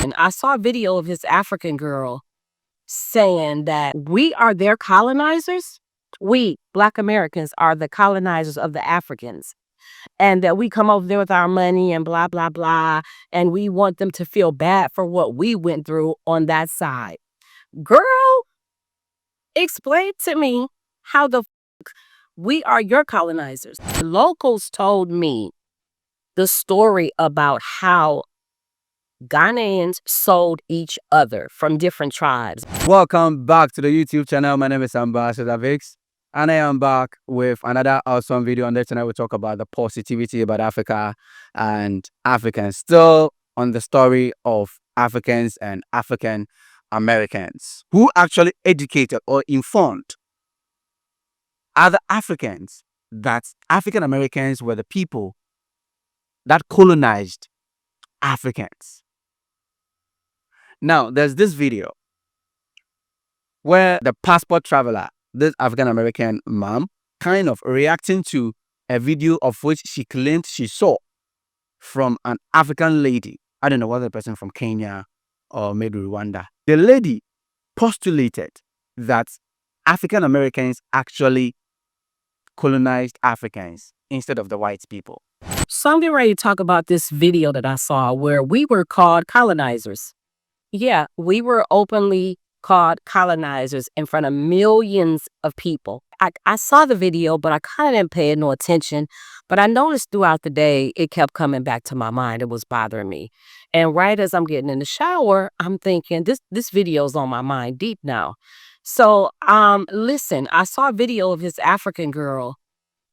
And I saw a video of this African girl saying that we are their colonizers. We, Black Americans, are the colonizers of the Africans. And that we come over there with our money and blah, blah, blah. And we want them to feel bad for what we went through on that side. Girl, explain to me how the we are your colonizers. Locals told me the story about how Ghanaians sold each other from different tribes. Welcome back to the YouTube channel. My name is Ambassador Vix, and I am back with another awesome video. On this channel, we talk about the positivity about Africa and Africans. Still on the story of Africans and African Americans who actually educated or informed other Africans that African Americans were the people that colonized Africans. Now, there's this video where the passport traveler, this African American mom, kind of reacting to a video of which she claimed she saw from an African lady. I don't know whether the person from Kenya or maybe Rwanda. The lady postulated that African Americans actually colonized Africans instead of the white people. So I'm getting ready to talk about this video that I saw where we were called colonizers. Yeah, we were openly called colonizers in front of millions of people. I saw the video, but I kind of didn't pay no attention. But I noticed throughout the day, it kept coming back to my mind. It was bothering me. And right as I'm getting in the shower, I'm thinking, this video's on my mind deep now. So listen, I saw a video of this African girl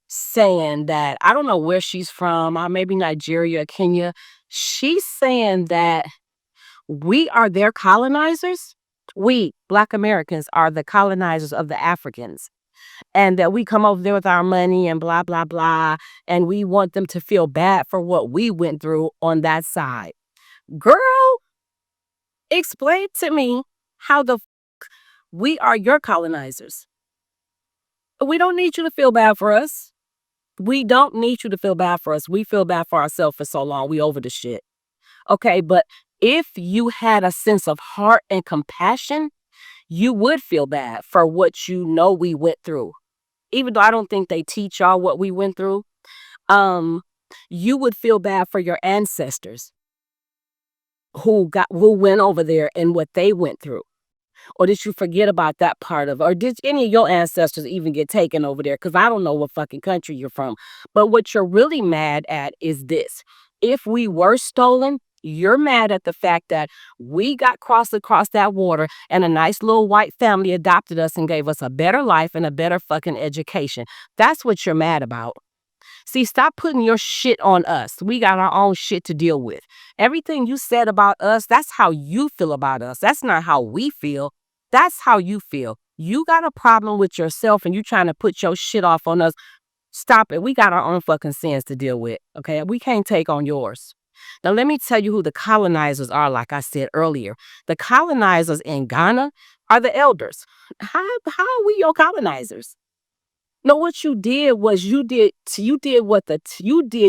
saying that, I don't know where she's from, maybe Nigeria, Kenya. She's saying that we are their colonizers. We, Black Americans, are the colonizers of the Africans. And that we come over there with our money and blah, blah, blah. And we want them to feel bad for what we went through on that side. Girl, explain to me how the we are your colonizers. We don't need you to feel bad for us. We don't need you to feel bad for us. We feel bad for ourselves for so long. We over the shit. Okay, but if you had a sense of heart and compassion, you would feel bad for what you know we went through. Even though I don't think they teach y'all what we went through, you would feel bad for your ancestors who went over there and what they went through. Or did you forget about that part of it? Or did any of your ancestors even get taken over there? Because I don't know what fucking country you're from. But what you're really mad at is this. If we were stolen, you're mad at the fact that we got crossed across that water and a nice little white family adopted us and gave us a better life and a better fucking education. That's what you're mad about. See, stop putting your shit on us. We got our own shit to deal with. Everything you said about us, that's how you feel about us. That's not how we feel. That's how you feel. You got a problem with yourself and you trying to put your shit off on us. Stop it. We got our own fucking sins to deal with. Okay? We can't take on yours. Now, let me tell you who the colonizers are, like I said earlier. The colonizers in Ghana are the elders. How are we your colonizers? No, what you did was you did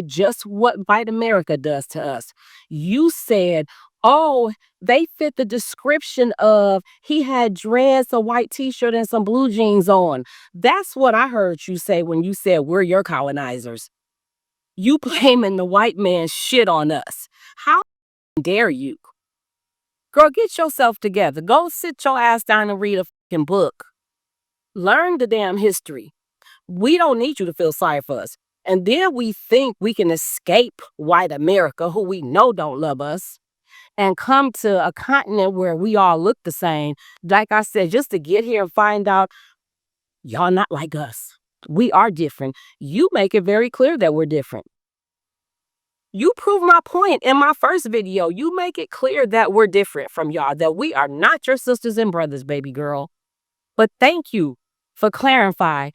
just what white America does to us. You said, oh, they fit the description of he had dreads, a white t-shirt, and some blue jeans on. That's what I heard you say when you said we're your colonizers. You blaming the white man's shit on us. How dare you? Girl, get yourself together. Go sit your ass down and read a fucking book. Learn the damn history. We don't need you to feel sorry for us. And then we think we can escape white America, who we know don't love us, and come to a continent where we all look the same. Like I said, just to get here and find out y'all not like us. We are different. You make it very clear that we're different. You prove my point in my first video. You make it clear that we're different from y'all, that we are not your sisters and brothers, baby girl. But thank you for clarifying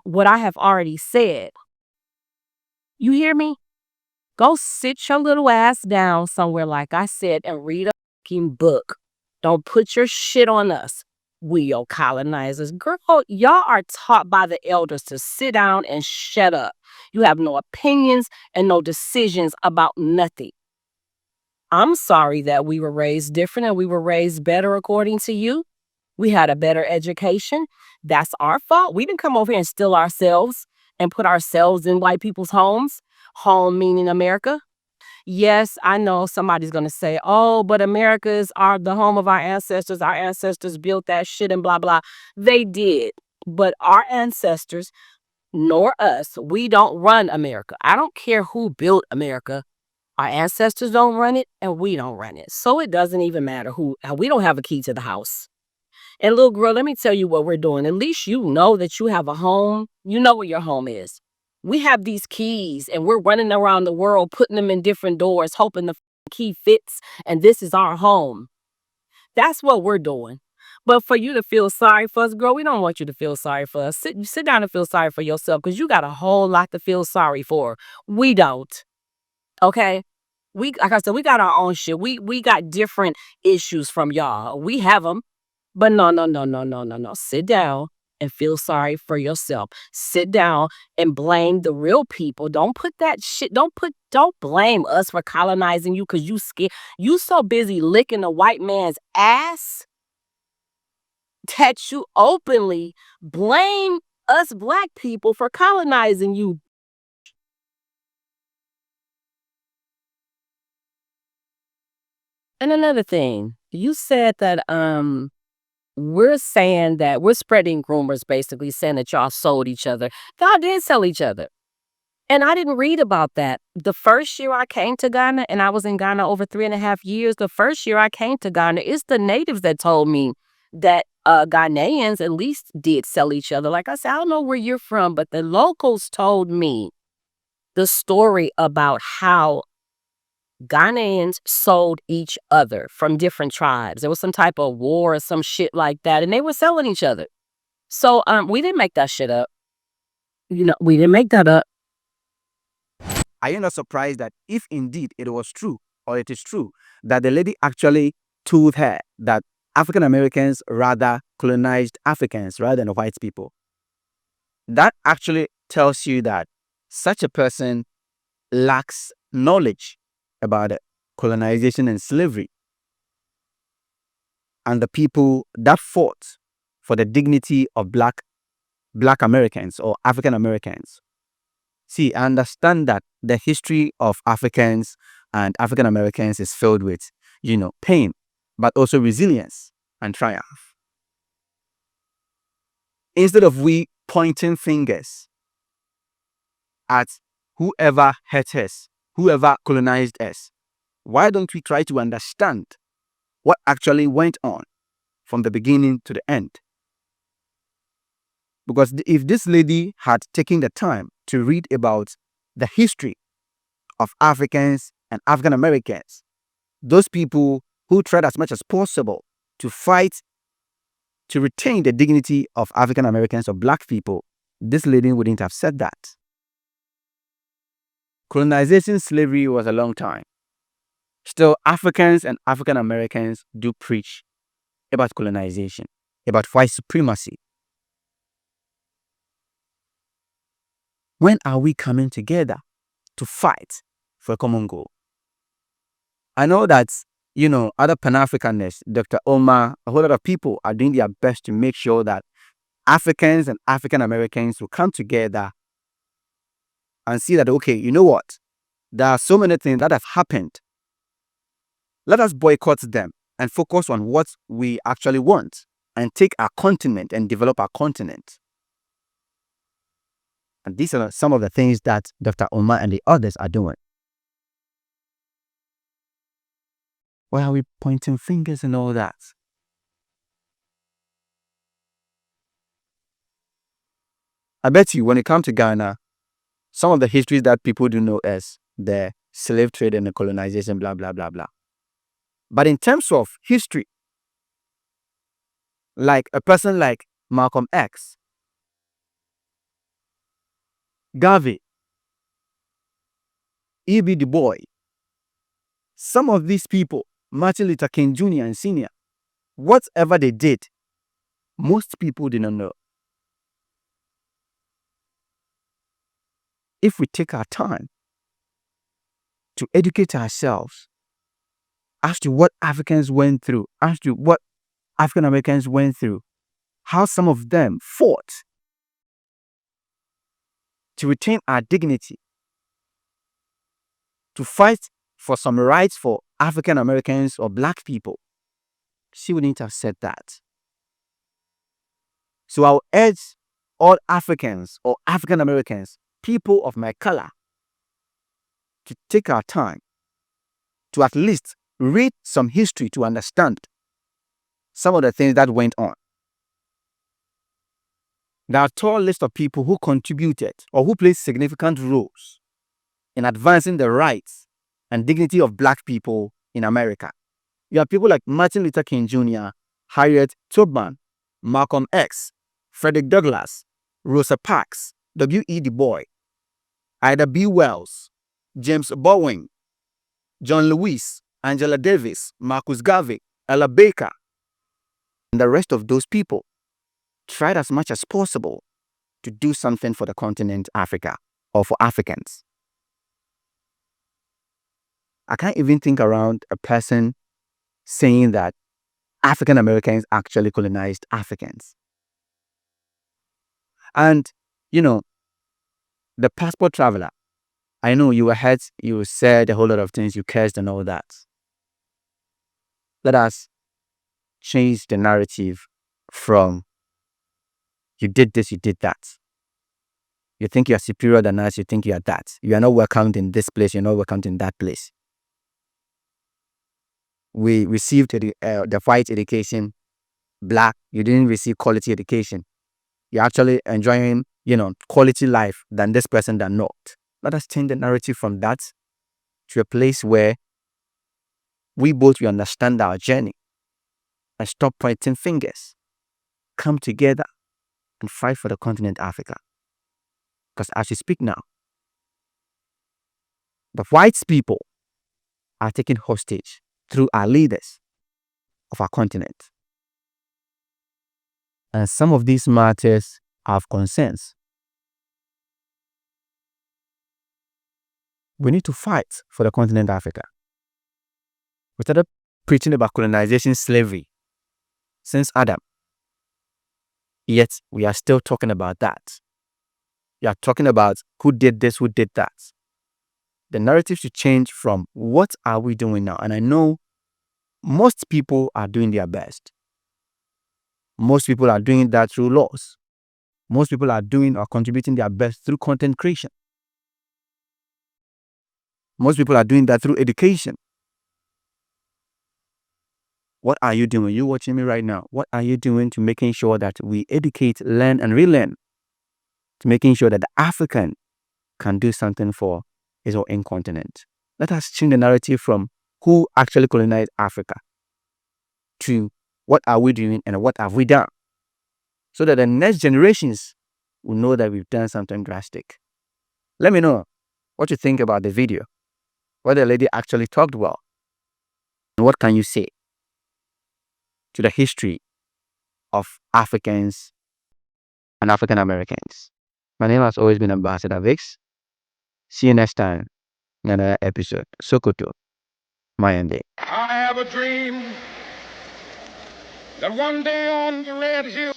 what I have already said. You hear me? Go sit your little ass down somewhere, like I said, and read a fucking book. Don't put your shit on us. We your colonizers. Girl, y'all are taught by the elders to sit down and shut up. You have no opinions and no decisions about nothing. I'm sorry that we were raised different and we were raised better according to you. We had a better education. That's our fault. We didn't come over here and steal ourselves and put ourselves in white people's homes. Home meaning America. Yes, I know somebody's going to say, oh, but America's are the home of our ancestors. Our ancestors built that shit and blah, blah. They did. But our ancestors, nor us, we don't run America. I don't care who built America. Our ancestors don't run it and we don't run it. So it doesn't even matter who, we don't have a key to the house. And little girl, let me tell you what we're doing. At least you know that you have a home. You know where your home is. We have these keys and we're running around the world, putting them in different doors, hoping the key fits and this is our home. That's what we're doing. But for you to feel sorry for us, girl, we don't want you to feel sorry for us. Sit down and feel sorry for yourself because you got a whole lot to feel sorry for. We don't. Okay? Like I said, we got our own shit. We got different issues from y'all. We have them. But no, no, no, no, no, no, no. Sit down and feel sorry for yourself. Sit down and blame the real people. Don't put that shit, don't blame us for colonizing you because you scared. You so busy licking a white man's ass that you openly blame us black people for colonizing you. And another thing, you said that we're saying that we're spreading rumors, basically saying that y'all sold each other. Y'all did sell each other. And I didn't read about that. The first year I came to Ghana, and I was in Ghana over 3.5 years, the first year I came to Ghana, it's the natives that told me that Ghanaians at least did sell each other. Like I said, I don't know where you're from, but the locals told me the story about how Ghanaians sold each other from different tribes. There was some type of war or some shit like that, and they were selling each other. So we didn't make that shit up. We didn't make that up. Are you not surprised that if indeed it was true, or it is true, that the lady actually told her that African Americans rather colonized Africans rather than white people? That actually tells you that such a person lacks knowledge about colonization and slavery and the people that fought for the dignity of black Americans or African Americans. See, I understand that the history of Africans and African Americans is filled with, pain, but also resilience and triumph. Instead of we pointing fingers at whoever hurt us, whoever colonized us, why don't we try to understand what actually went on from the beginning to the end? Because if this lady had taken the time to read about the history of Africans and African Americans, those people who tried as much as possible to fight to retain the dignity of African Americans or black people, this lady wouldn't have said that. Colonization slavery was a long time. Still, Africans and African Americans do preach about colonization, about white supremacy. When are we coming together to fight for a common goal? I know that, other Pan-Africanists, Dr. Omar, a whole lot of people are doing their best to make sure that Africans and African Americans will come together and see that, okay, you know what? There are so many things that have happened. Let us boycott them and focus on what we actually want and take our continent and develop our continent. And these are some of the things that Dr. Omar and the others are doing. Why are we pointing fingers and all that? I bet you when it comes to Ghana, some of the histories that people do know is the slave trade and the colonization, blah, blah, blah, blah. But in terms of history, like a person like Malcolm X, Garvey, E.B. Du Bois, some of these people, Martin Luther King Jr. and Sr., whatever they did, most people did not know. If we take our time to educate ourselves as to what Africans went through, as to what African Americans went through, how some of them fought to retain our dignity, to fight for some rights for African Americans or black people, she wouldn't have said that. So I'll urge all Africans or African Americans, people of my color, to take our time to at least read some history to understand some of the things that went on. There are a tall list of people who contributed or who played significant roles in advancing the rights and dignity of black people in America. You have people like Martin Luther King Jr., Harriet Tubman, Malcolm X, Frederick Douglass, Rosa Parks, W.E. Du Bois, Ida B. Wells, James Bowen, John Lewis, Angela Davis, Marcus Garvey, Ella Baker, and the rest of those people tried as much as possible to do something for the continent Africa or for Africans. I can't even think around a person saying that African Americans actually colonized Africans. And, the passport traveler, I know you were hurt, you said a whole lot of things, you cursed and all that. Let us change the narrative from you did this, you did that. You think you are superior than us, you think you are that. You are not welcomed in this place, you're not welcomed in that place. We received the white education, black, you didn't receive quality education. You're actually enjoying, quality life than this person than not. Let us change the narrative from that to a place where we understand our journey and stop pointing fingers. Come together and fight for the continent Africa. Because as we speak now, the white people are taken hostage through our leaders of our continent. And some of these matters are of concerns. We need to fight for the continent Africa. We started preaching about colonization, slavery since Adam. Yet we are still talking about that. We are talking about who did this, who did that. The narrative should change from what are we doing now? And I know most people are doing their best. Most people are doing that through laws. Most people are doing or contributing their best through content creation. Most people are doing that through education. What are you doing? You watching me right now. What are you doing to making sure that we educate, learn, and relearn? To making sure that the African can do something for his own continent. Let us change the narrative from who actually colonized Africa to what are we doing and what have we done, so that the next generations will know that we've done something drastic. Let me know what you think about the video, whether the lady actually talked well, and what can you say to the history of Africans and African Americans. My name has always been Ambassador Vix. See you next time in another episode. Sokoto, Mayande. I have a dream that one day on the red hill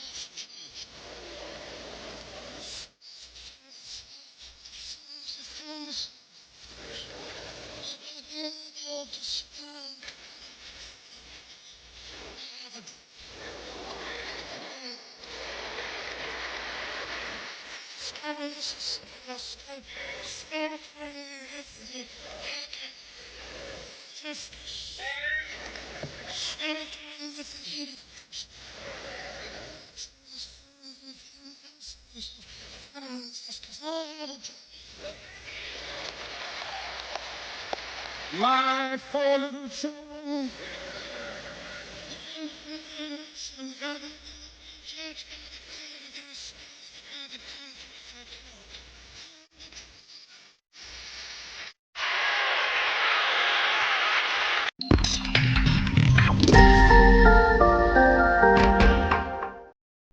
my four little children